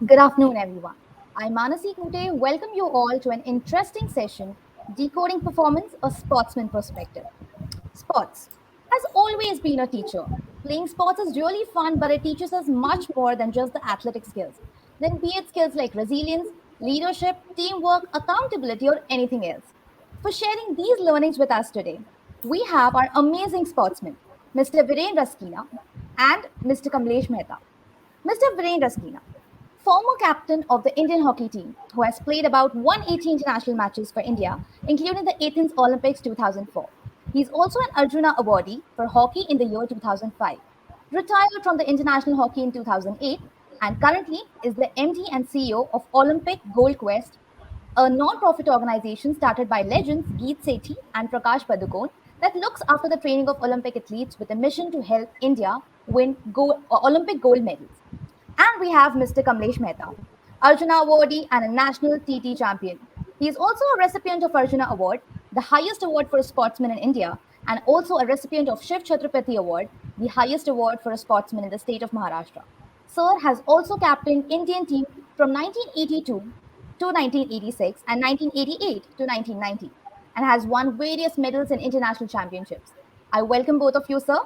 Good afternoon, everyone. I'm Manasi Kute. Welcome you all to an interesting session, Decoding Performance, a Sportsman Perspective. Sports has always been a teacher. Playing sports is really fun, but it teaches us much more than just the athletic skills. Then be it skills like resilience, leadership, teamwork, accountability, or anything else. For sharing these learnings with us today, we have our amazing sportsmen, Mr. Viren Raskina and Mr. Kamlesh Mehta. Mr. Viren Raskina, former captain of the Indian hockey team, who has played about 180 international matches for India, including the Athens Olympics 2004. He is also an Arjuna awardee for hockey in the year 2005, retired from the international hockey in 2008, and currently is the MD and CEO of Olympic Gold Quest, a non-profit organization started by legends Geet Sethi and Prakash Padukone that looks after the training of Olympic athletes with a mission to help India win Olympic gold medals. And we have Mr. Kamlesh Mehta, Arjuna awardee and a national TT champion. He is also a recipient of Arjuna Award, the highest award for a sportsman in India, and also a recipient of Shiv Chhatrapati Award, the highest award for a sportsman in the state of Maharashtra. Sir has also captained Indian team from 1982 to 1986 and 1988 to 1990 and has won various medals in international championships. I welcome both of you, sir.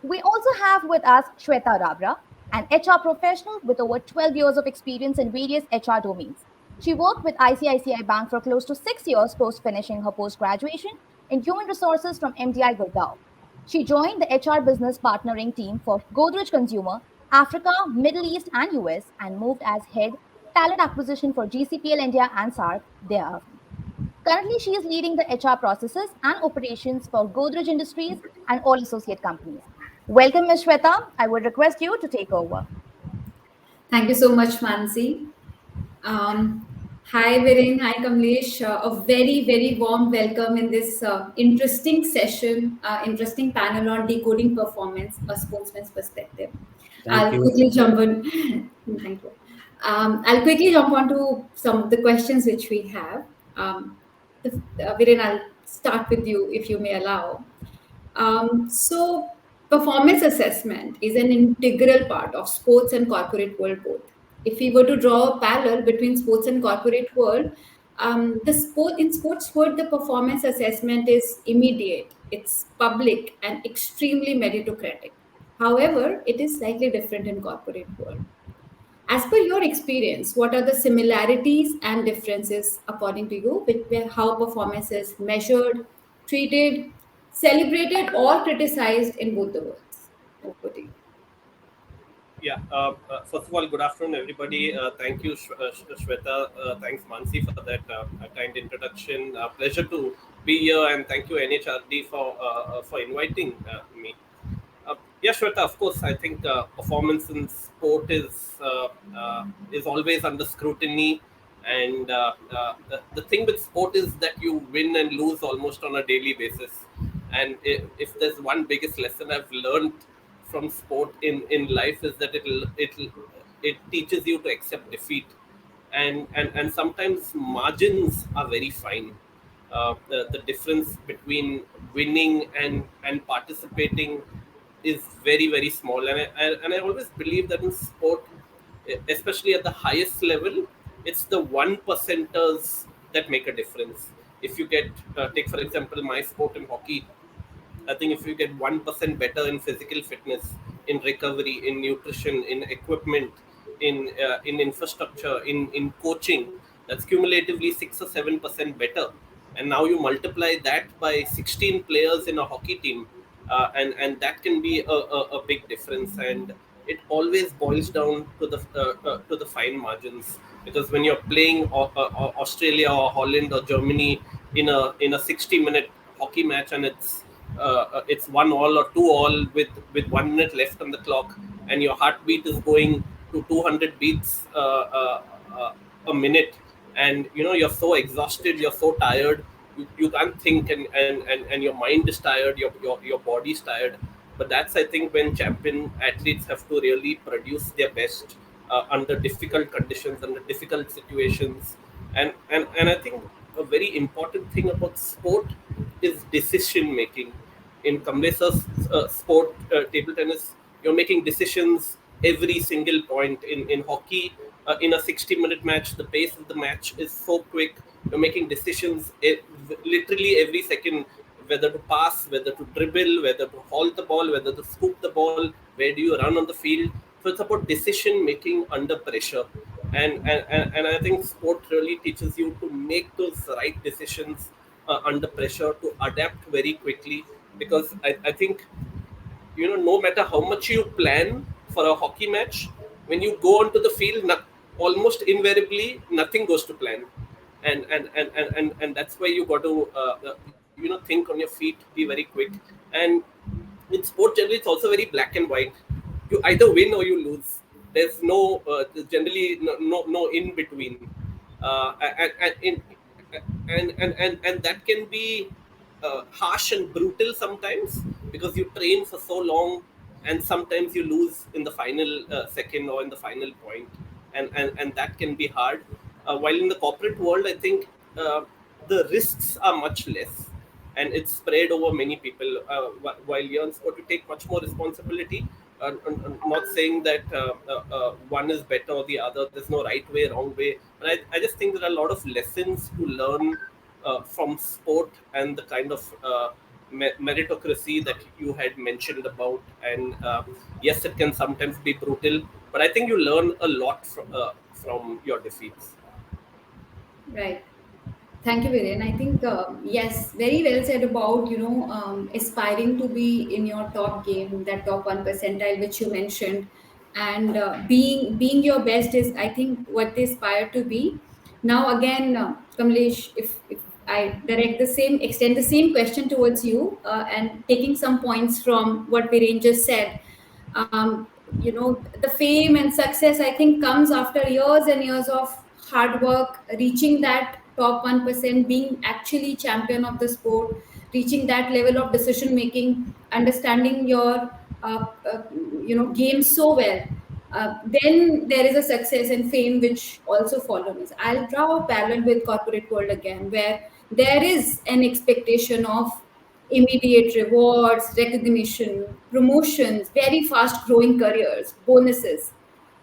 We also have with us Shweta Rabra, an HR professional with over 12 years of experience in various HR domains. She worked with ICICI Bank for close to 6 years post finishing her post graduation in human resources from MDI Gurgaon. She joined the HR business partnering team for Godrej Consumer, Africa, Middle East, and US, and moved as head talent acquisition for GCPL India and SARC thereafter. Currently, she is leading the HR processes and operations for Godrej Industries and all associate companies. Welcome, Ms. Shweta. I would request you to take over. Thank you so much, Mansi. Um, Hi, Viren. Hi, Kamlesh. A very, very warm welcome in this interesting session, interesting panel on decoding performance, a sportsman's perspective. Thank I'll you. quickly jump on. Thank you. I'll quickly jump on to some of the questions which we have. Viren, I'll start with you if you may allow. So, performance assessment is an integral part of sports and corporate world both. If we were to draw a parallel between sports and corporate world, the sport in sports world, the performance assessment is immediate, it's public, and extremely meritocratic. However, it is slightly different in corporate world. As per your experience, what are the similarities and differences according to you with how performance is measured, treated, celebrated, or criticized in both the worlds? Over to you. Yeah. First of all, good afternoon, everybody. Thank you, Shweta. Thanks, Mansi, for that kind introduction. Pleasure to be here, and thank you, NHRD, for inviting me. Yeah, Shweta. Of course, I think performance in sport is always under scrutiny, and the thing with sport is that you win and lose almost on a daily basis. And if there's one biggest lesson I've learned from sport in life is that it teaches you to accept defeat, and sometimes margins are very fine. The difference between winning and participating is very, very small, and I always believe that in sport, especially at the highest level, it's the one percenters that make a difference. If you get take for example my sport in hockey, I think if you get 1% better in physical fitness, in recovery, in nutrition, in equipment, in infrastructure, in coaching, that's cumulatively 6 or 7% better. And now you multiply that by 16 players in a hockey team, and that can be a big difference. And it always boils down to the fine margins, because when you're playing Australia or Holland or Germany in a 60-minute hockey match, and it's 1-1 or 2-1 with 1 minute left on the clock, and your heartbeat is going to 200 beats a minute, and you're so exhausted, you're so tired, you can't think, and your mind is tired, your body's tired. But that's, I think, when champion athletes have to really produce their best under difficult conditions, under difficult situations. And I think a very important thing about sport is decision making. In Kamlesa's sport, table tennis, you're making decisions every single point. In hockey, in a 60-minute match, the pace of the match is so quick. You're making decisions literally every second, whether to pass, whether to dribble, whether to hold the ball, whether to scoop the ball, where do you run on the field. So it's about decision making under pressure. And I think sport really teaches you to make those right decisions under pressure, to adapt very quickly. Because I think, no matter how much you plan for a hockey match, when you go onto the field, almost invariably nothing goes to plan. And that's why you got to think on your feet, be very quick. And in sport generally, it's also very black and white. You either win or you lose. There's no generally no in between. Uh, and, and, and, and and that can be harsh and brutal sometimes, because you train for so long, and sometimes you lose in the final second or in the final point, and that can be hard. While in the corporate world, I think the risks are much less, and it's spread over many people. While you're in sport, you take much more responsibility. I'm not saying that one is better or the other. There's no right way, wrong way. But I just think there are a lot of lessons to learn from sport, and the kind of meritocracy that you had mentioned about. And yes, it can sometimes be brutal, but I think you learn a lot from your defeats. Right. Thank you, Viren. I think yes, very well said about aspiring to be in your top game, that top 1 percentile which you mentioned, and being your best is, I think, what they aspire to be. Now again, Kamlesh, if I direct the same, extend the same question towards you, and taking some points from what Viren just said. The fame and success, I think, comes after years and years of hard work, reaching that top 1%, being actually champion of the sport, reaching that level of decision making, understanding your game so well. Then there is a success and fame which also follows. I'll draw a parallel with corporate world again, where there is an expectation of immediate rewards, recognition, promotions, very fast growing careers, bonuses.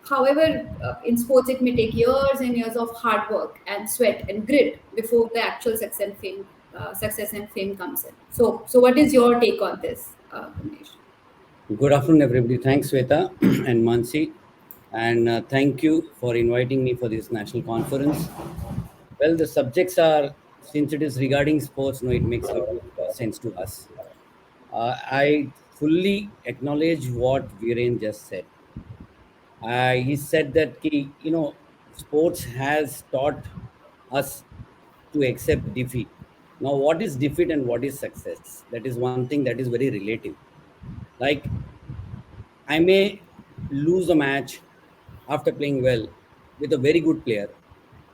However, in sports, it may take years and years of hard work and sweat and grit before the actual success and fame comes in. So what is your take on this, Kamlesh? Good afternoon, everybody. Thanks, Sweta and Mansi. And thank you for inviting me for this national conference. Well, the subjects are, since it is regarding sports, no, it makes a lot of sense to us. I fully acknowledge what Viren just said. He said that, sports has taught us to accept defeat. Now, what is defeat and what is success? That is one thing that is very relative. Like, I may lose a match after playing well with a very good player.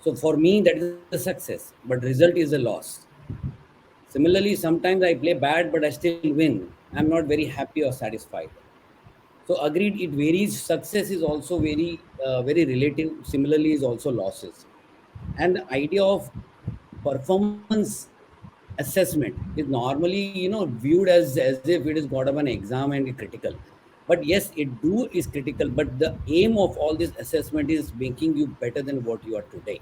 So for me, that is a success, but result is a loss. Similarly, sometimes I play bad, but I still win. I'm not very happy or satisfied. So agreed, it varies. Success is also very relative. Similarly, is also losses. And the idea of performance assessment is normally viewed as if it is part of an exam and critical. But yes, it do is critical. But the aim of all this assessment is making you better than what you are today.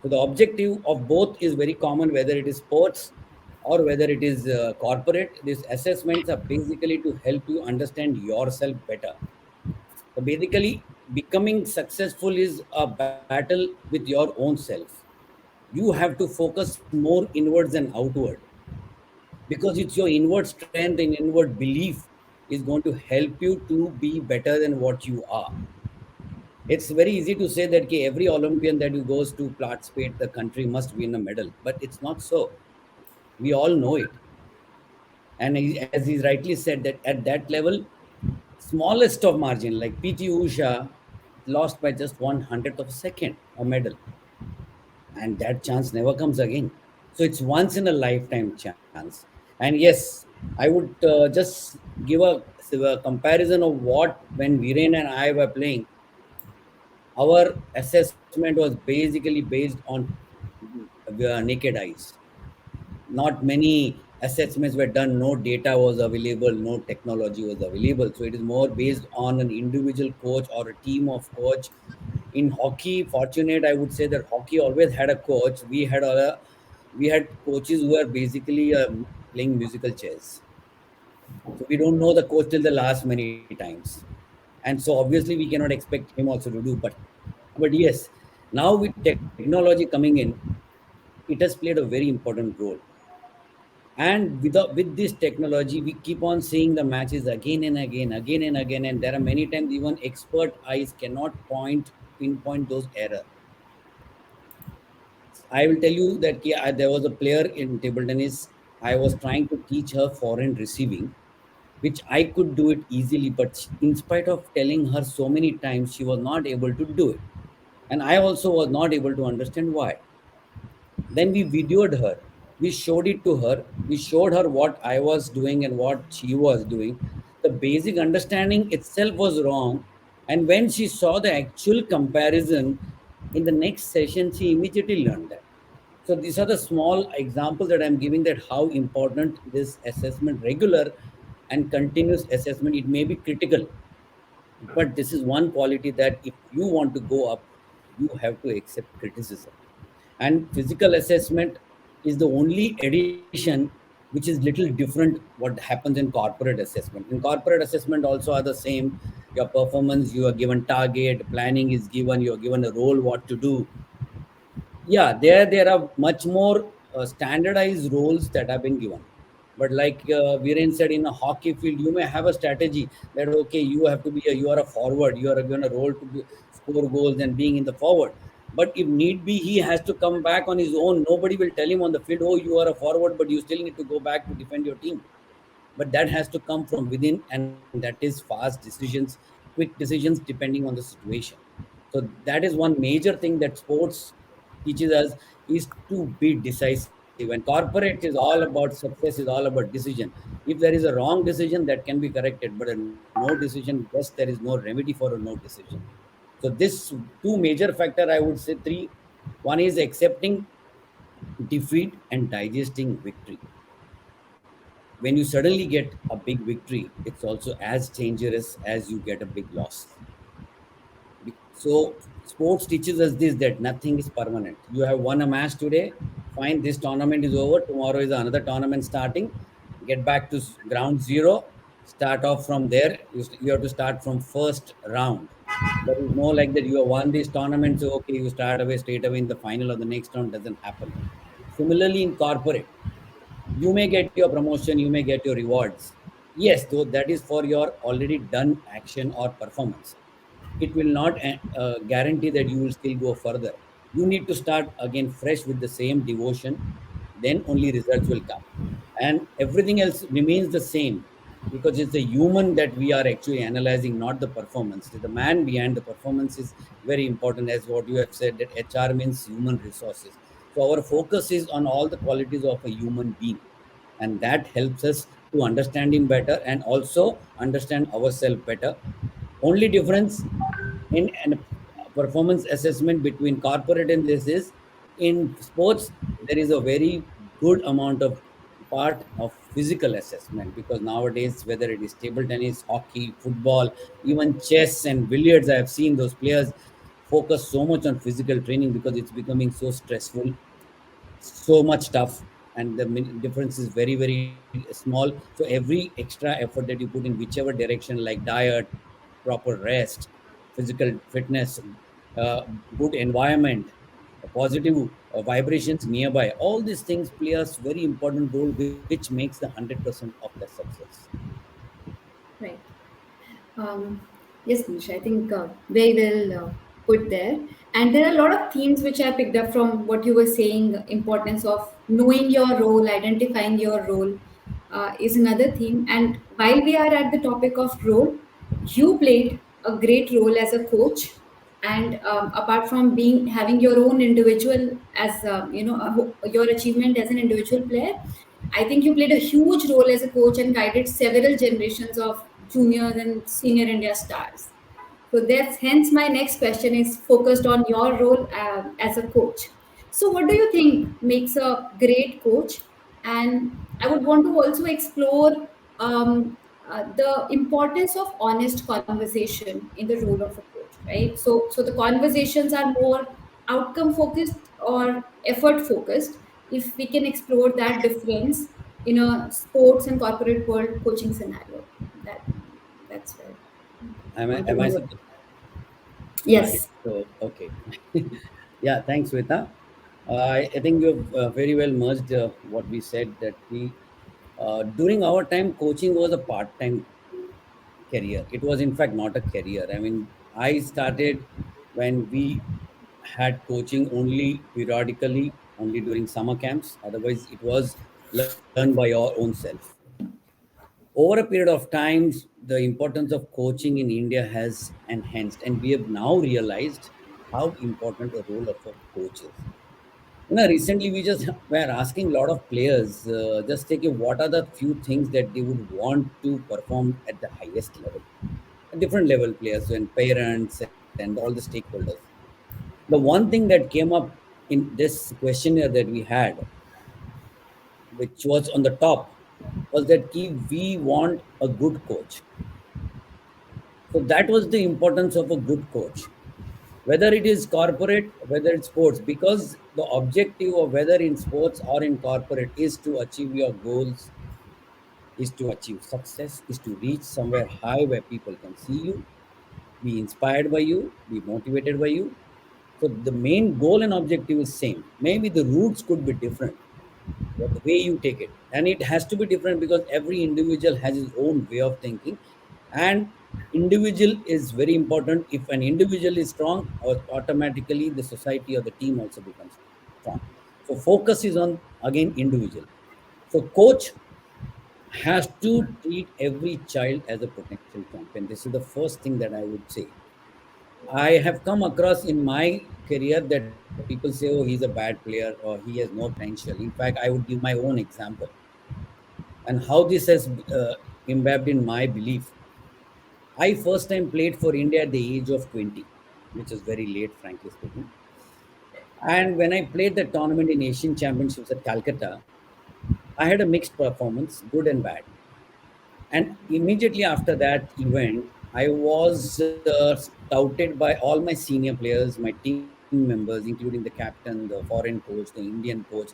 So the objective of both is very common, whether it is sports or whether it is corporate. These assessments are basically to help you understand yourself better. So basically, becoming successful is a battle with your own self. You have to focus more inwards than outward, because it's your inward strength and inward belief is going to help you to be better than what you are. It's very easy to say that okay, every Olympian that who goes to participate, the country must win a medal, but it's not so. We all know it. And as he rightly said, that at that level, smallest of margin, like PT Usha lost by just 1/100th of a second a medal, and that chance never comes again. So it's once in a lifetime chance. And yes, I would just give a comparison of what when Viren and I were playing. Our assessment was basically based on naked eyes. Not many assessments were done, no data was available, no technology was available. So it is more based on an individual coach or a team of coach In hockey, fortunate I would say that hockey always had a coach. We had coaches who were basically playing musical chairs. So we don't know the coach till the last many times, and so obviously we cannot expect him also to do. But yes, now with technology coming in, it has played a very important role. And with this technology, we keep on seeing the matches again and again, again and again. And there are many times even expert eyes cannot pinpoint those error. I will tell you that there was a player in table tennis. I was trying to teach her foreign receiving, which I could do it easily, but in spite of telling her so many times, she was not able to do it. And I also was not able to understand why. Then we videoed her. We showed it to her. We showed her what I was doing and what she was doing. The basic understanding itself was wrong. And when she saw the actual comparison in the next session, she immediately learned that. So these are the small examples that I'm giving, that how important this assessment, regular and continuous assessment, it may be critical, but this is one quality that if you want to go up, you have to accept criticism. And physical assessment is the only addition which is little different what happens in corporate assessment. In corporate assessment also are the same. Your performance, you are given target, planning is given, you are given a role what to do. Yeah, there are much more standardized roles that have been given. But like Viren said, in a hockey field, you may have a strategy that okay, you have to be you are a forward, you are given a role to score goals and being in the forward. But if need be, he has to come back on his own. Nobody will tell him on the field, oh, you are a forward, but you still need to go back to defend your team. But that has to come from within, and that is fast decisions, quick decisions depending on the situation. So that is one major thing that sports teaches us, is to be decisive. And corporate is all about success, is all about decision. If there is a wrong decision, that can be corrected, but a no decision, yes, there is no remedy for a no decision. So this two major factor, I would say three. One is accepting defeat and digesting victory. When you suddenly get a big victory, it's also as dangerous as you get a big loss. So sports teaches us this, that nothing is permanent. You have won a match today, fine, this tournament is over. Tomorrow is another tournament starting. Get back to ground zero. Start off from there. You have to start from first round. There is no like that. You have won this tournament, so okay, you start away straight away in the final or the next round. Doesn't happen. Similarly, in corporate, you may get your promotion, you may get your rewards. Yes, though that is for your already done action or performance. It will not guarantee that you will still go further. You need to start again fresh with the same devotion, then only results will come. And everything else remains the same, because it's the human that we are actually analyzing, not the performance. The man behind the performance is very important, as what you have said, that HR means human resources. So our focus is on all the qualities of a human being, and that helps us to understand him better and also understand ourselves better. Only difference in an performance assessment between corporate and this is, in sports there is a very good amount of part of physical assessment, because nowadays whether it is table tennis, hockey, football, even chess and billiards, I have seen those players focus so much on physical training because it's becoming so stressful, so much tough, and the difference is very very small. So every extra effort that you put in whichever direction, like diet, proper rest, physical fitness, uh, good environment, positive vibrations nearby, all these things play a very important role, which makes the 100% of the success. Right. Um, yes, Nisha, I think very well put there. And there are a lot of themes which I picked up from what you were saying. Importance of knowing your role, identifying your role is another theme. And while we are at the topic of role, you played a great role as a coach. And apart from being having your own individual as your achievement as an individual player, I think you played a huge role as a coach and guided several generations of junior and senior India stars. So that's hence my next question is focused on your role as a coach. So what do you think makes a great coach? And I would want to also explore the importance of honest conversation in the role of a coach. right? So the conversations are more outcome focused or effort focused. If we can explore that difference in a sports and corporate world coaching scenario, that that's where I want to Am I know. supposed? Yeah. Yes. So okay. Yeah. Thanks, Sweta. I think you've very well merged what we said, that we during our time coaching was a part-time career. It was in fact not a career. I mean, I started when we had coaching only periodically, only during summer camps. Otherwise, it was learned by your own self. Over a period of time, the importance of coaching in India has enhanced, and we have now realized how important a role of a coach is. Recently we just were asking a lot of players, just take a, what are the few things that they would want to perform at the highest level, different level players and parents and all the stakeholders. The one thing that came up in this questionnaire that we had, which was on the top, was that we want a good coach. So that was the importance of a good coach, whether it is corporate, whether it's sports, because the objective of whether in sports or in corporate is to achieve your goals, is to achieve success, is to reach somewhere high where people can see you, be inspired by you, be motivated by you. So the main goal and objective is same. Maybe the routes could be different, but the way you take it, and it has to be different because every individual has his own way of thinking, and individual is very important. If an individual is strong, automatically the society or the team also becomes strong. So focus is on, again, individual. So coach has to treat every child as a potential champion. This is the first thing that I would say. I have come across in my career that people say, oh, he's a bad player or he has no potential. In fact, I would give my own example and how this has imbibed in my belief. I first time played for India at the age of 20, which is very late, frankly speaking. And when I played the tournament in Asian Championships at Calcutta, I had a mixed performance, good and bad. And immediately after that event, I was touted by all my senior players, my team members, including the captain, the foreign coach, the Indian coach,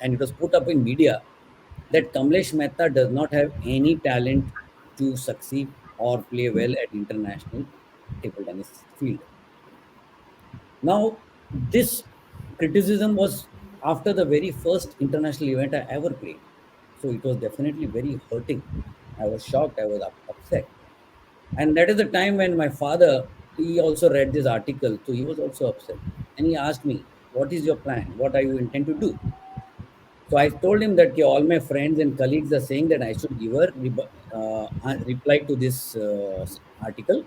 and it was put up in media that Kamlesh Mehta does not have any talent to succeed or play well at international table tennis field. Now, this criticism was after the very first international event I ever played. So it was definitely very hurting. I was shocked, I was upset. And that is the time when my father, he also read this article, so he was also upset. And he asked me, what is your plan? What are you intend to do? So I told him that, "Okay, all my friends and colleagues are saying that I should give a reply to this article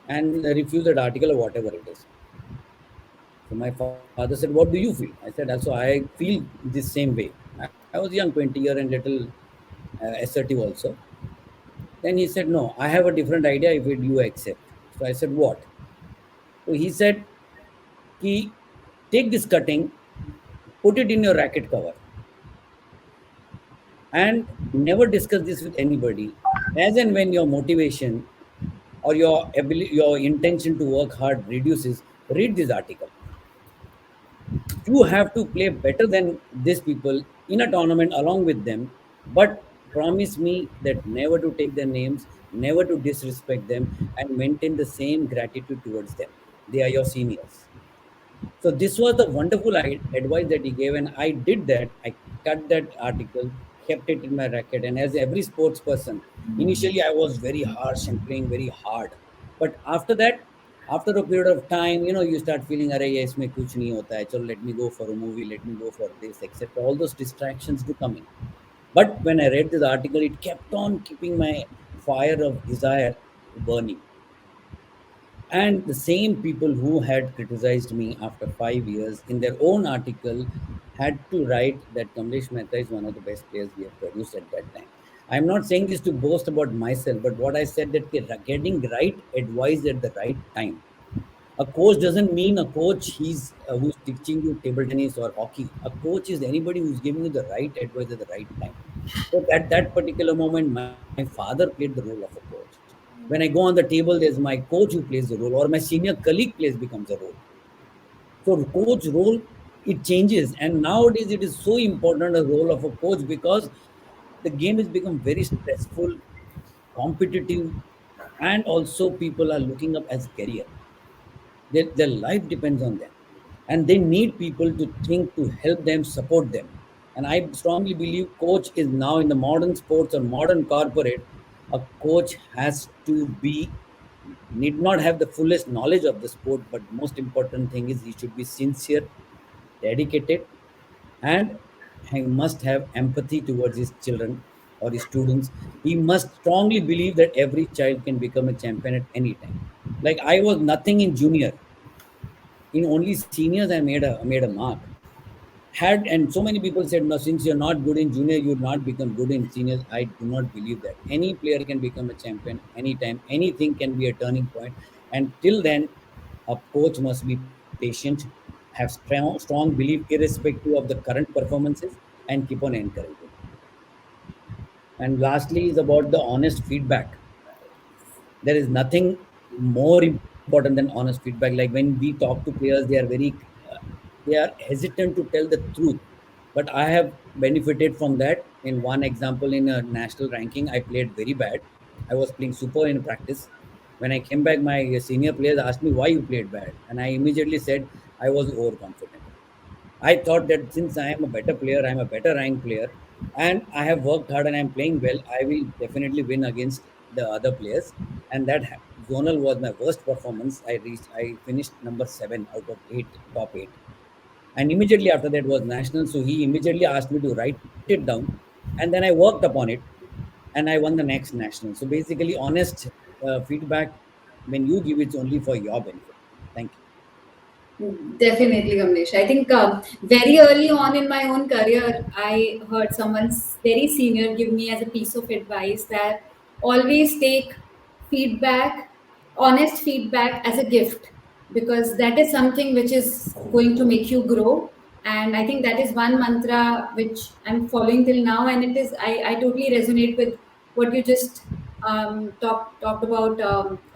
and refuse that article or whatever it is." So my father said, "What do you feel?" I said, "Also, I feel this same way." I was young, 20-year and little assertive also. Then he said, "No, I have a different idea if it, you accept." So I said, "What?" So he said, "Ki, take this cutting, put it in your racket cover, and never discuss this with anybody. As and when your motivation or your ability, your intention to work hard reduces, read this article. You have to play better than these people in a tournament along with them, but promise me that never to take their names, never to disrespect them, and maintain the same gratitude towards them. They are your seniors." So this was the wonderful advice that he gave, and I did that. I cut that article, kept it in my racket, and as every sports person, initially I was very harsh and playing very hard. But after that, after a period of time, you start feeling, "Arey, ye isme kuch nahi hota hai. Chalo, let me go for a movie, let me go for this, etc." All those distractions do come in. But when I read this article, it kept on keeping my fire of desire burning. And the same people who had criticized me after 5 years in their own article had to write that Kamlesh Mehta is one of the best players we have produced at that time. I'm not saying this to boast about myself, but what I said, that getting right advice at the right time. A coach doesn't mean a coach who's teaching you table tennis or hockey. A coach is anybody who's giving you the right advice at the right time. So at that particular moment, my father played the role of a coach. When I go on the table, there's my coach who plays the role, or my senior colleague plays becomes a role. So coach role, it changes, and nowadays it is so important a role of a coach because the game has become very stressful, competitive, and also people are looking up as career. Their life depends on them, and they need people to think to help them, support them. And I strongly believe coach is now in the modern sports or modern corporate. A coach has to be need not have the fullest knowledge of the sport, but most important thing is he should be sincere, dedicated, and he must have empathy towards his children or his students. He must strongly believe that every child can become a champion at any time. Like I was nothing in junior, in only seniors I made a mark. Had and so many people said, no, since you're not good in junior, you'll not become good in seniors. I do not believe that. Any player can become a champion anytime. Anything can be a turning point. And till then, a coach must be patient, have strong belief irrespective of the current performances, and keep on encouraging. And lastly is about the honest feedback. There is nothing more important than honest feedback. Like when we talk to players, they are hesitant to tell the truth. But I have benefited from that. In one example, in a national ranking, I played very bad. I was playing super in practice. When I came back, my senior players asked me why you played bad, and I immediately said I was overconfident. I thought that since I am a better player, I'm a better ranked player, and I have worked hard and I'm playing well, I will definitely win against the other players. And that zonal was my worst performance. I finished number 7 out of 8, top 8. And immediately after that was national. So he immediately asked me to write it down, and then I worked upon it, and I won the next national. So basically, honest feedback, when you give it's only for your benefit. Thank you. Definitely, Kamlesh. I think very early on in my own career, I heard someone very senior give me as a piece of advice that always take feedback, honest feedback, as a gift, because that is something which is going to make you grow. And I think that is one mantra which I'm following till now. And it is, I totally resonate with what you just talked about,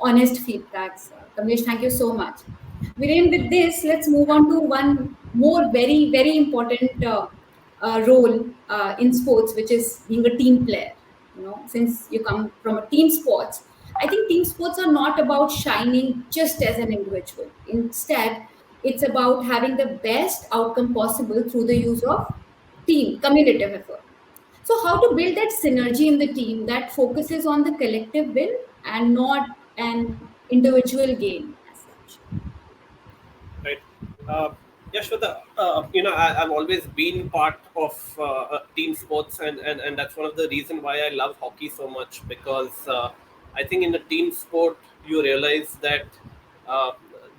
honest feedbacks. Kamlesh, thank you so much. Viren, with this, let's move on to one more very, very important role in sports, which is being a team player. You know, since you come from a team sports, I think team sports are not about shining just as an individual. Instead, it's about having the best outcome possible through the use of team, communicative effort. So, how to build that synergy in the team that focuses on the collective win and not an individual gain as such? Right. Yeah, Shweta, I've always been part of team sports, and that's one of the reason why I love hockey so much, because I think in a team sport you realize that uh,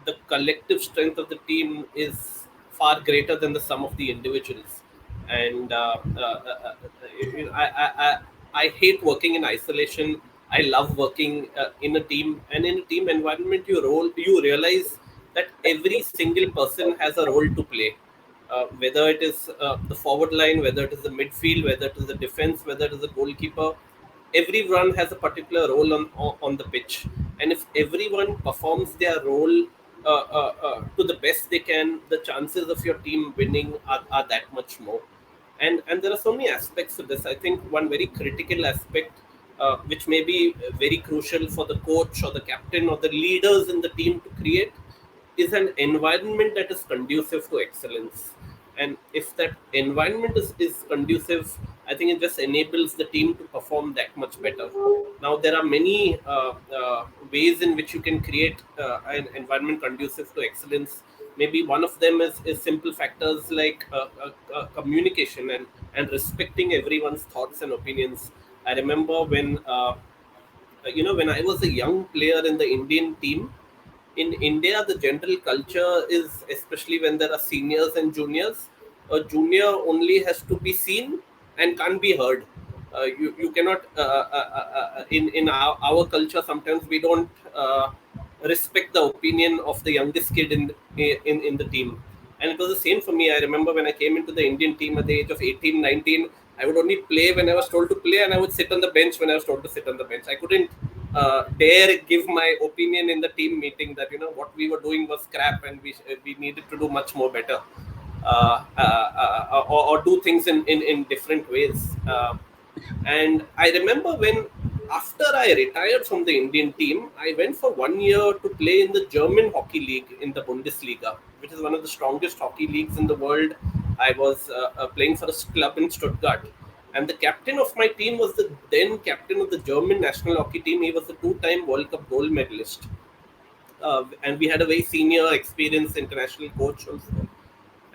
the collective strength of the team is far greater than the sum of the individuals. And I hate working in isolation. I love working in a team, and in a team environment, you realize that every single person has a role to play. Whether it is the forward line, whether it is the midfield, whether it is the defense, whether it is the goalkeeper, everyone has a particular role on the pitch, and if everyone performs their role to the best they can, the chances of your team winning are that much more. And there are so many aspects to this. I think one very critical aspect, which may be very crucial for the coach or the captain or the leaders in the team to create, is an environment that is conducive to excellence. And if that environment is conducive, I think it just enables the team to perform that much better. Now, there are many ways in which you can create an environment conducive to excellence. Maybe one of them is simple factors like communication and respecting everyone's thoughts and opinions. I remember when I was a young player in the Indian team, in India, the general culture is, especially when there are seniors and juniors, a junior only has to be seen and can't be heard. You cannot, in our culture, sometimes we don't respect the opinion of the youngest kid in the team. And it was the same for me. I remember when I came into the Indian team at the age of 18, 19, I would only play when I was told to play, and I would sit on the bench when I was told to sit on the bench. I couldn't dare give my opinion in the team meeting that what we were doing was crap and we needed to do much more better, or do things in different ways. And I remember when, after I retired from the Indian team, I went for 1 year to play in the German hockey league, in the Bundesliga, which is one of the strongest hockey leagues in the world. I was playing for a club in Stuttgart. And the captain of my team was the then captain of the German national hockey team. He was a two-time World Cup gold medalist. And we had a very senior, experienced international coach also.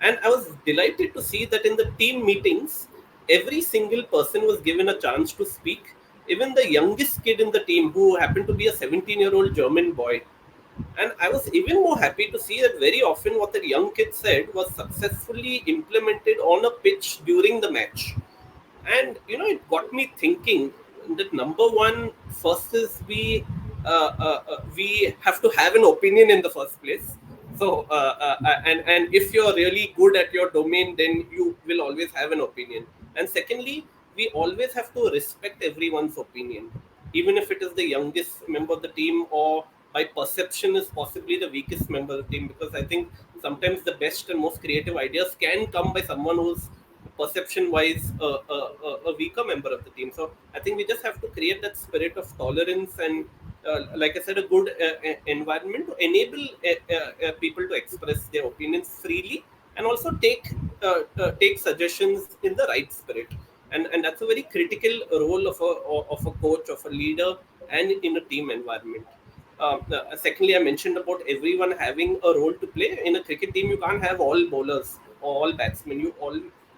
And I was delighted to see that in the team meetings, every single person was given a chance to speak. Even the youngest kid in the team, who happened to be a 17-year-old German boy. And I was even more happy to see that very often what the young kid said was successfully implemented on a pitch during the match. And it got me thinking that number one, first is we have to have an opinion in the first place. So and if you're really good at your domain, then you will always have an opinion. And secondly, we always have to respect everyone's opinion, even if it is the youngest member of the team, or by perception is possibly the weakest member of the team, because I think sometimes the best and most creative ideas can come by someone who's perception wise a weaker member of the team. So I think we just have to create that spirit of tolerance and, like I said, a good environment to enable people to express their opinions freely, and also take suggestions in the right spirit. And that's a very critical role of a coach, of a leader, and in a team environment. Secondly, I mentioned about everyone having a role to play. In a cricket team, you can't have all bowlers or all batsmen.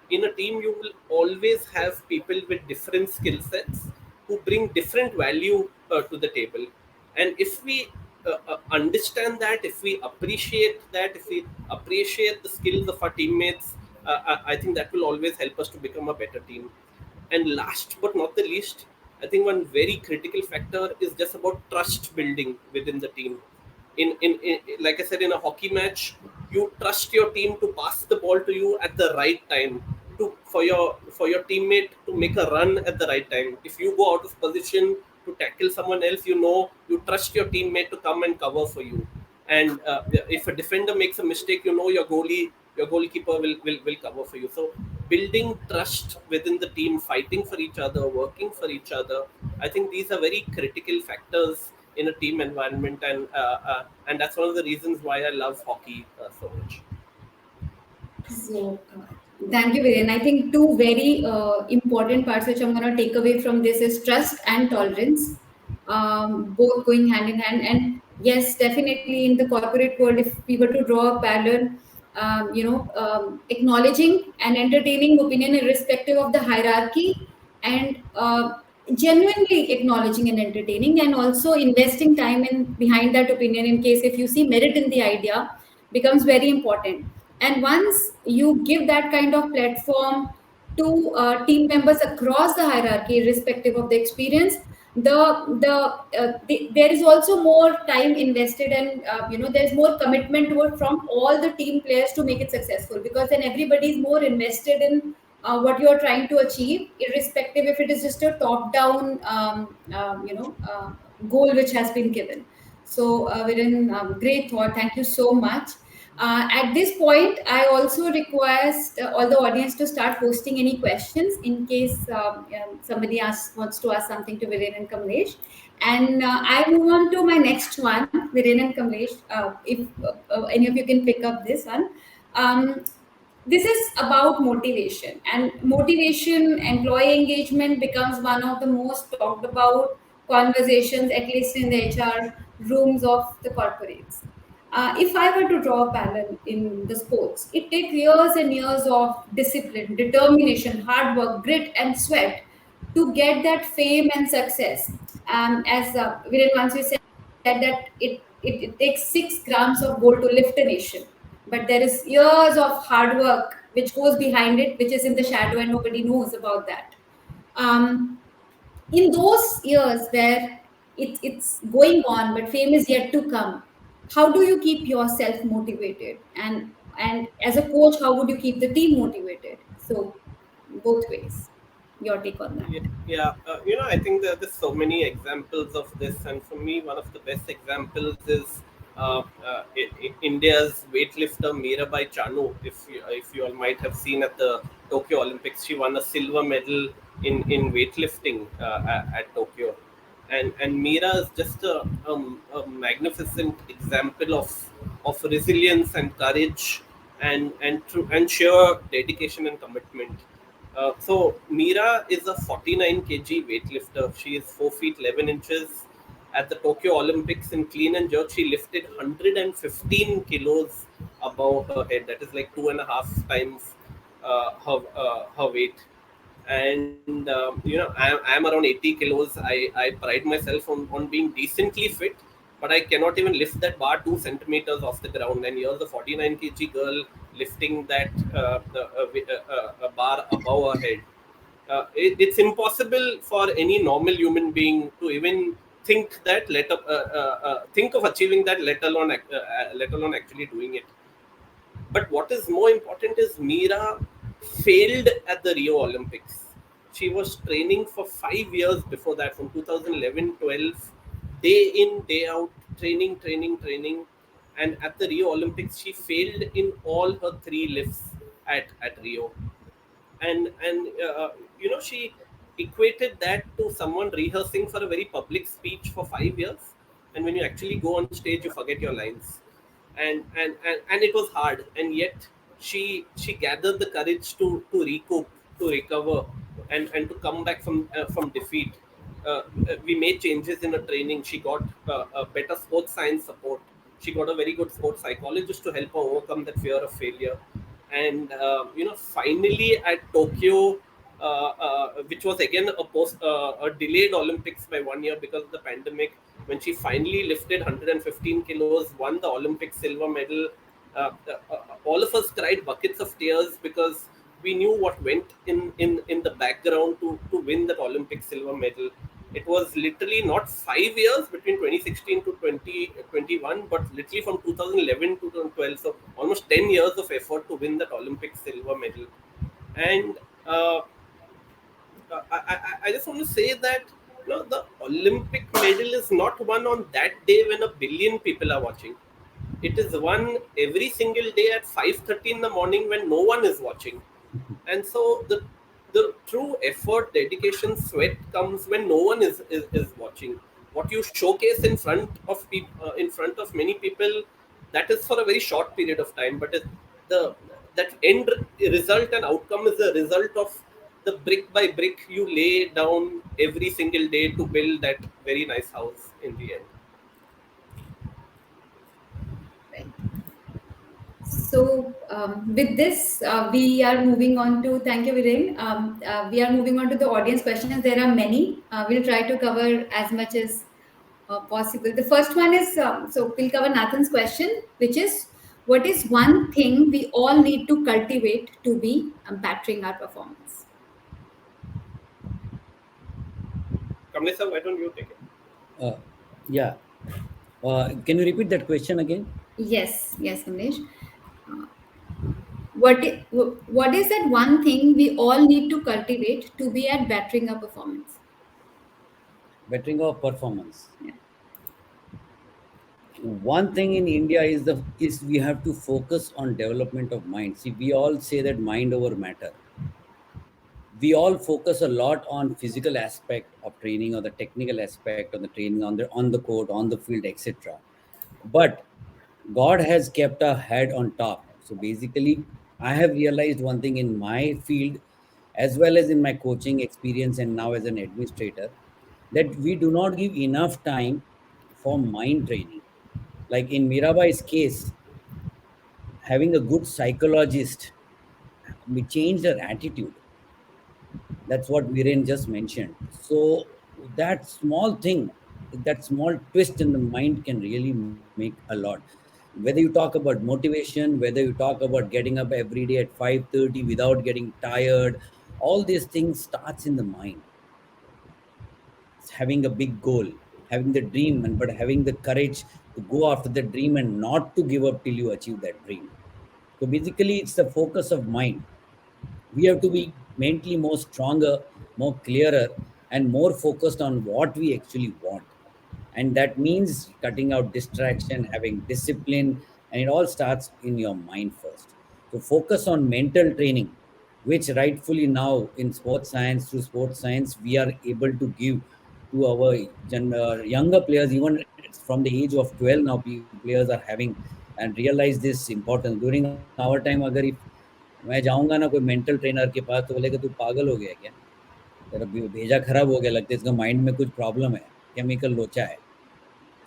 In a team, you will always have people with different skill sets who bring different value to the table. And if we understand that, if we appreciate that, if we appreciate the skills of our teammates, I think that will always help us to become a better team. And last but not the least, I think one very critical factor is just about trust building within the team. In like I said, in a hockey match, you trust your team to pass the ball to you at the right time, to for your teammate to make a run at the right time. If you go out of position to tackle someone else, you trust your teammate to come and cover for you. And if a defender makes a mistake, your goalkeeper will cover for you. So building trust within the team, fighting for each other, working for each other, I think these are very critical factors in a team environment. And that's one of the reasons why I love hockey so much. So, thank you, Viren. I think two very important parts which I'm going to take away from this is trust and tolerance, both going hand in hand. And yes, definitely in the corporate world, if we were to draw a parallel, acknowledging and entertaining opinion irrespective of the hierarchy, and genuinely acknowledging and entertaining, and also investing time in behind that opinion in case if you see merit in the idea, becomes very important. And once you give that kind of platform to team members across the hierarchy, irrespective of the experience, there is also more time invested, and there's more commitment to it from all the team players to make it successful, because then everybody is more invested in what you are trying to achieve, irrespective if it is just a top down goal which has been given. So Viren, great thought, thank you so much. At this point, I also request all the audience to start posting any questions in case somebody wants to ask something to Viren and Kamlesh. And I move on to my next one, Viren and Kamlesh. If any of you can pick up this one. This is about motivation, and motivation, employee engagement becomes one of the most talked about conversations, at least in the HR rooms of the corporates. If I were to draw a parallel in the sports, it takes years and years of discipline, determination, hard work, grit, and sweat to get that fame and success. As Viren once said that it takes 6 grams of gold to lift a nation, but there is years of hard work which goes behind it, which is in the shadow and nobody knows about that. In those years where it's going on but fame is yet to come, how do you keep yourself motivated, and as a coach, how would you keep the team motivated? So both ways. Your take on that? Yeah, I think that there's so many examples of this, and for me, one of the best examples is India's weightlifter Mirabai Chanu. If you all might have seen at the Tokyo Olympics, she won a silver medal in weightlifting at Tokyo, and Mira is just a magnificent example of resilience and courage and sheer dedication and commitment. So Mira is a 49 kg weightlifter. She is 4 feet 11 inches. At the Tokyo Olympics in clean and jerk, she lifted 115 kilos above her head. That is like 2.5 times her weight. And I'm around 80 kilos. I pride myself on being decently fit, but I cannot even lift that bar 2 centimeters off the ground. And here's a 49 kg girl lifting that bar above her head. It's impossible for any normal human being to even think of achieving that, let alone actually doing it. But what is more important is Mira failed at the Rio Olympics. She was training for 5 years before that, from 2011-12, day in, day out, training, training, training. And at the Rio Olympics, she failed in all her three lifts at Rio. And she equated that to someone rehearsing for a very public speech for 5 years, and when you actually go on stage you forget your lines. And it was hard, and yet she gathered the courage to recoup, to recover, and to come back from defeat. We made changes in her training. She got a better sports science support. She got a very good sports psychologist to help her overcome that fear of failure. And finally at Tokyo, which was again a delayed Olympics by 1 year because of the pandemic, when she finally lifted 115 kilos, won the Olympic silver medal. All of us cried buckets of tears because we knew what went in the background to win that Olympic silver medal. It was literally not 5 years between 2016 to 2021, but literally from 2011 to 2012. So almost 10 years of effort to win that Olympic silver medal. And I just want to say that the Olympic medal is not won on that day when a billion people are watching. It is won every single day at 5:30 in the morning when no one is watching. And so the true effort, dedication, sweat comes when no one is watching. What you showcase in front of many people, that is for a very short period of time, but the that end result and outcome is the result of the brick by brick you lay down every single day to build that very nice house in the end. Right. So with this, we are moving on to, thank you, Viren. We are moving on to the audience questions. There are many. We'll try to cover as much as possible. The first one is, so we'll cover Nathan's question, which is, what is one thing we all need to cultivate to be bettering our performance? Kamlesa, why don't you take it? Uh, yeah. Can you repeat that question again? Yes, yes, Kamlesh. Uh, what is that one thing we all need to cultivate to be at bettering our performance? Bettering our performance. Yeah. One thing in India is we have to focus on development of mind. See, we all say that mind over matter. We all focus a lot on physical aspect of training, or the technical aspect of the training on the court, on the field, etc. But God has kept our head on top. So basically, I have realized one thing in my field, as well as in my coaching experience and now as an administrator, that we do not give enough time for mind training. Like in Mirabai's case, having a good psychologist, we changed her attitude. That's what Viren just mentioned. So that small thing, that small twist in the mind can really make a lot. Whether you talk about motivation, whether you talk about getting up every day at 5:30 without getting tired, all these things starts in the mind. It's having a big goal, having the dream, and but having the courage to go after the dream and not to give up till you achieve that dream. So basically, it's the focus of mind. We have to be mentally more stronger more clearer, and more focused on what we actually want. And that means cutting out distraction, having discipline, and it all starts in your mind first. So focus on mental training, which rightfully now in sports science, through sports science, we are able to give to our younger players. Even from the age of 12 now, players are having and realize this importance. During our time, अगर if मैं जाऊंगा ना कोई mental trainer के पास, तो बोलेगा तू पागल हो गया क्या, तेरा भेजा खराब हो गया लगता है, इसका माइंड में कुछ प्रॉब्लम है, केमिकल लोचा है.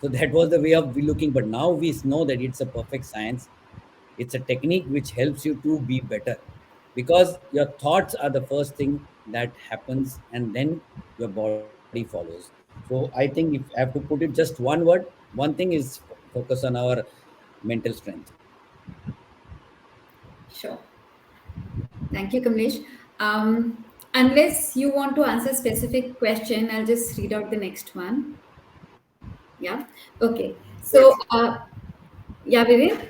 So that was the way of we looking. But now we know that it's a perfect science. It's a technique which helps you to be better, because your thoughts are the first thing that happens, and then your body follows. So I think if I have to put it just one word, one thing is focus on our mental strength. Sure. Thank you, Kamlesh. Unless you want to answer a specific question, I'll just read out the next one. Yeah. Okay. Go ahead. So, yeah, Viren?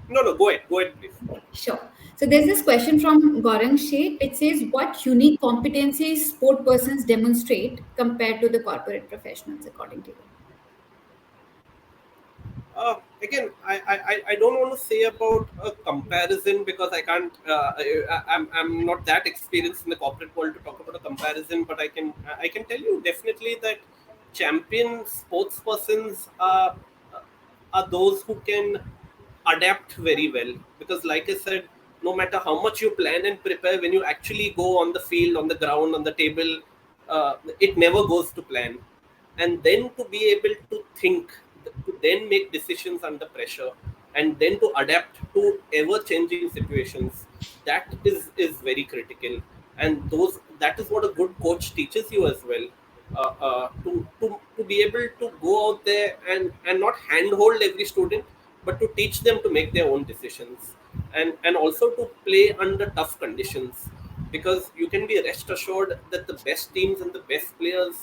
No, no, go ahead. Go ahead, please. Sure. So there's this question from Gaurang Sheikh. It says, what unique competencies sport persons demonstrate compared to the corporate professionals, according to you? Again, I don't want to say about a comparison because I can't. I'm not that experienced in the corporate world to talk about a comparison, but I can tell you definitely that champion sports persons are those who can adapt very well, because like I said, no matter how much you plan and prepare, when you actually go on the field, on the ground, on the table, it never goes to plan. And then to be able to think, to then make decisions under pressure, and then to adapt to ever changing situations, that is very critical. And those that is what a good coach teaches you as well. To be able to go out there and not handhold every student, but to teach them to make their own decisions, and also to play under tough conditions, because you can be rest assured that the best teams and the best players,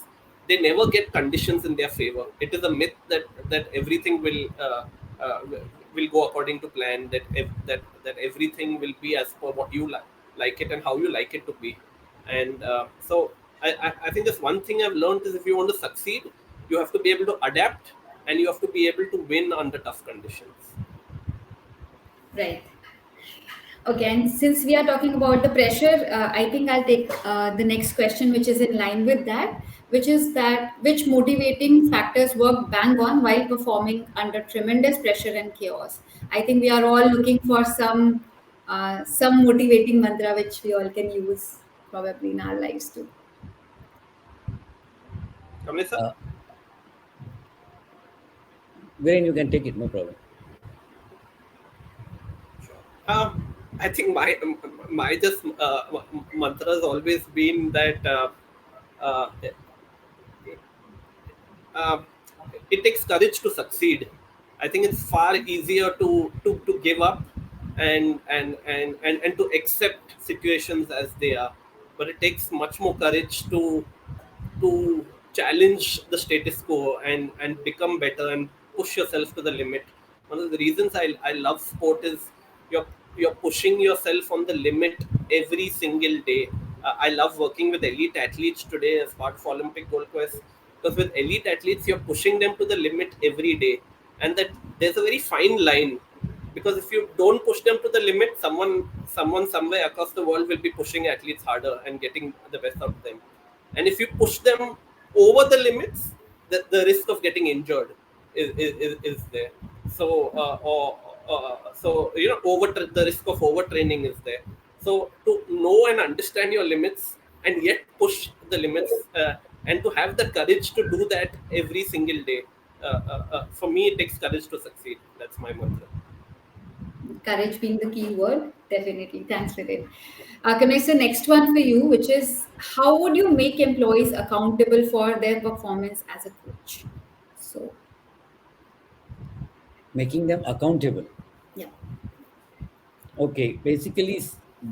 they never get conditions in their favor. It is a myth that everything uh, will go according to plan, that everything will be as per what you like it and how you like it to be. And so I think that's one thing I've learned is, if you want to succeed, you have to be able to adapt, and you have to be able to win under tough conditions. Right. Okay, and since we are talking about the pressure, I think I'll take the next question, which is in line with that, which is that which motivating factors work bang on while performing under tremendous pressure and chaos. I think we are all looking for some motivating mantra which we all can use probably in our lives too. Kamlesh sir? Uh, Wherein you can take it, no problem. I think my just mantra has always been that uh, uh, it takes courage to succeed. I think it's far easier to give up and to accept situations as they are, but it takes much more courage to challenge the status quo and become better and push yourself to the limit. One of the reasons I love sport is you're you're pushing yourself on the limit every single day. I love working with elite athletes today as part of Olympic Gold Quest, because with elite athletes you're pushing them to the limit every day, and that there's a very fine line, because if you don't push them to the limit, someone somewhere across the world will be pushing athletes harder and getting the best out of them. And if you push them over the limits, the risk of getting injured is there. So the risk of overtraining is there. So to know and understand your limits and yet push the limits, and to have the courage to do that every single day, for me it takes courage to succeed. That's my mantra. Courage being the key word, definitely. Thanks, Vivek. Kamesh, the next one for you, which is how would you make employees accountable for their performance as a coach? So, Making them accountable. yeah. Okay, basically,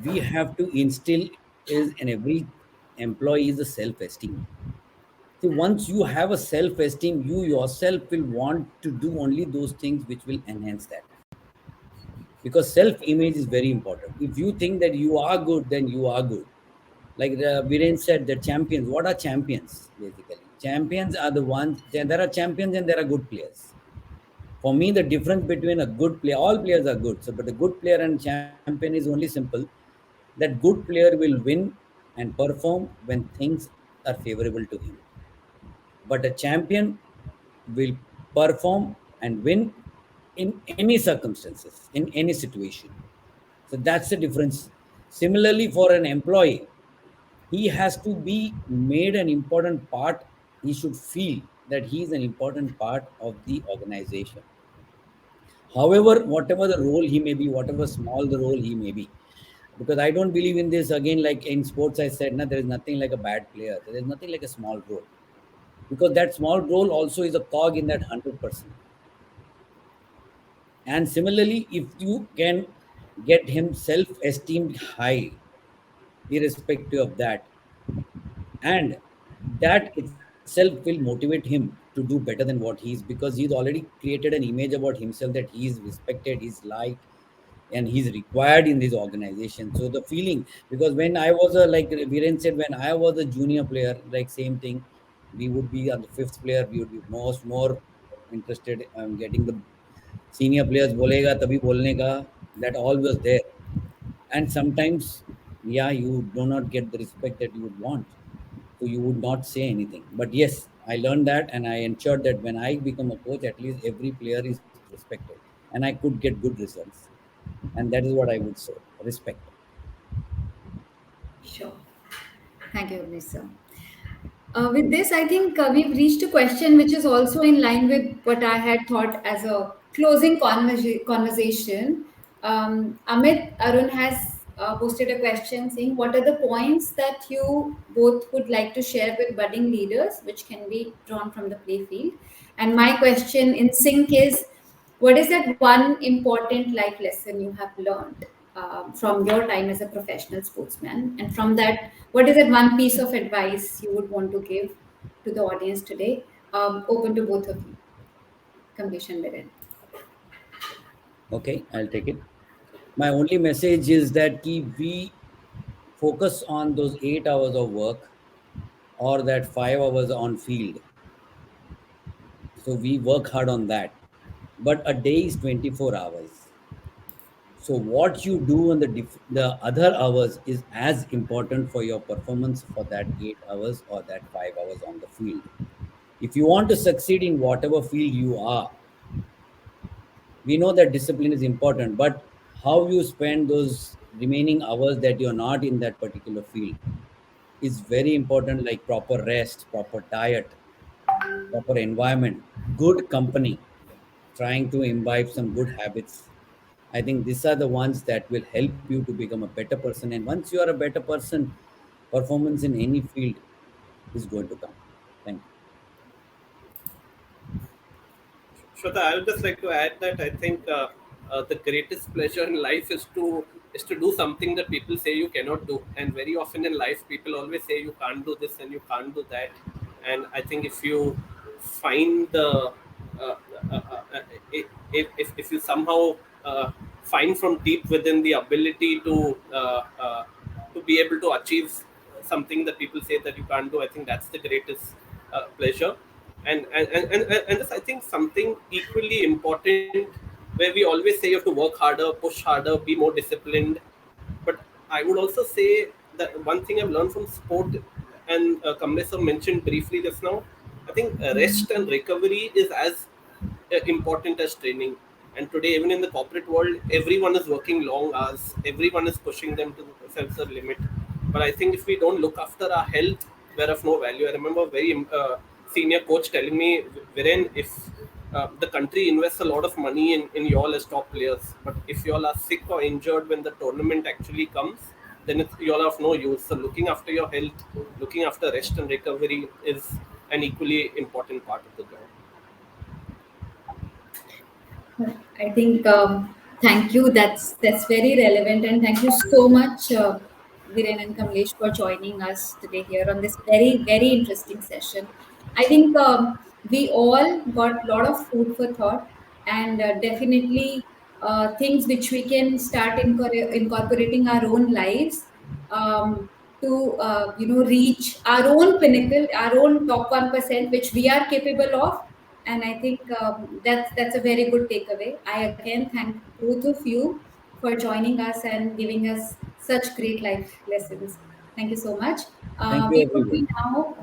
we have to instill is in every employee is a self-esteem. See, once you have a self-esteem, you yourself will want to do only those things which will enhance that. Because self-image is very important. If you think that you are good, then you are good. Like Viren said, the champions. What are champions basically? Champions are the ones. There are champions and there are good players. For me, the difference between a good player, all players are good. So, but a good player and champion is only simple. That good player will win and perform when things are favorable to him. But a champion will perform and win in any circumstances, in any situation. So that's the difference. Similarly, for an employee, he has to be made an important part. He should feel that he is an important part of the organization. However, whatever the role he may be, whatever small the role he may be, because I don't believe in this again. Like in sports, I said, no, there is nothing like a bad player. There is nothing like a small role, because that small role also is a cog in that 100%. And similarly, if you can get him self-esteemed high, irrespective of that, and that itself will motivate him to do better than what he is, because he's already created an image about himself that he is respected, he's liked, and he's required in this organization. So the feeling, because when I was a, like Viren said, when I was a junior player, like same thing, we would be on the fifth player, we would be more interested getting the senior players bolega tabhi bolne ka, that all was there. And sometimes, yeah, you do not get the respect that you would want, so you would not say anything. But yes, I learned that, and I ensured that when I become a coach, at least every player is respected, and I could get good results. And that is what I would say: respect. Sure. Thank you, Mr. With this, I think we've reached a question which is also in line with what I had thought as a closing conversation. Amit Arun has posted a question saying, what are the points that you both would like to share with budding leaders, which can be drawn from the play field? And my question in sync is, what is that one important life lesson you have learned from your time as a professional sportsman? And from that, what is that one piece of advice you would want to give to the audience today? Open to both of you, Kamlesh and Viren. Okay, I'll take it. My only message is that we focus on those 8 hours of work, or that 5 hours on field. So we work hard on that. But a day is 24 hours. So what you do on the other hours is as important for your performance for that 8 hours or that 5 hours on the field. If you want to succeed in whatever field you are, we know that discipline is important, but how you spend those remaining hours that you're not in that particular field is very important. Like proper rest, proper diet, proper environment, good company, trying to imbibe some good habits. I think these are the ones that will help you to become a better person. And once you are a better person, performance in any field is going to come. Thank you. Shweta, I would just like to add that I think the greatest pleasure in life is to do something that people say you cannot do, and very often in life, people always say you can't do this and you can't do that. And I think if you find the uh, uh, uh, uh, if you somehow find from deep within the ability to be able to achieve something that people say that you can't do, I think that's the greatest pleasure. And this, I think, something equally important, where we always say you have to work harder, push harder, be more disciplined. But I would also say that one thing I've learned from sport, and Kamlesh sir mentioned briefly just now, I think rest and recovery is as important as training. And today, even in the corporate world, everyone is working long hours, everyone is pushing them to themselves a limit. But I think if we don't look after our health, we're of no value. I remember a very senior coach telling me, Viren, if the country invests a lot of money in you all as top players, but if you all are sick or injured when the tournament actually comes, then it's you all of no use. So looking after your health, looking after rest and recovery is an equally important part of the job. I think thank you. That's very relevant, and thank you so much, Viren and Kamlesh, for joining us today here on this very interesting session. I think we all got a lot of food for thought, and definitely things which we can start incorporating our own lives. to reach our own pinnacle, our own top 1%, which we are capable of. And I think that's a very good takeaway. I again thank both of you for joining us and giving us such great life lessons. Thank you so much. Thank you, We would be everyone. now.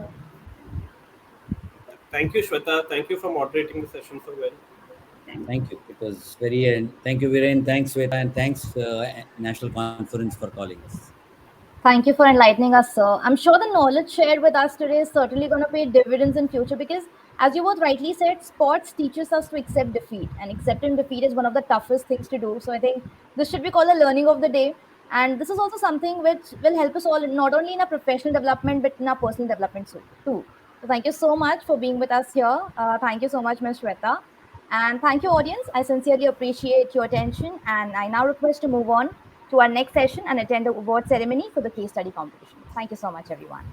Thank you, Shweta. Thank you for moderating the session so well. Thank you. Thank you. It was very, thank you, Viren. Thanks, Sweta, and thanks, National Conference, for calling us. Thank you for enlightening us, sir. I'm sure the knowledge shared with us today is certainly going to pay dividends in future because, as you both rightly said, sports teaches us to accept defeat, and accepting defeat is one of the toughest things to do. So I think this should be called a learning of the day, and this is also something which will help us all not only in our professional development but in our personal development too. So thank you so much for being with us here. Thank you so much, Ms. Shweta. And thank you, audience. I sincerely appreciate your attention. And I now request to move on to our next session and attend the award ceremony for the case study competition. Thank you so much, everyone.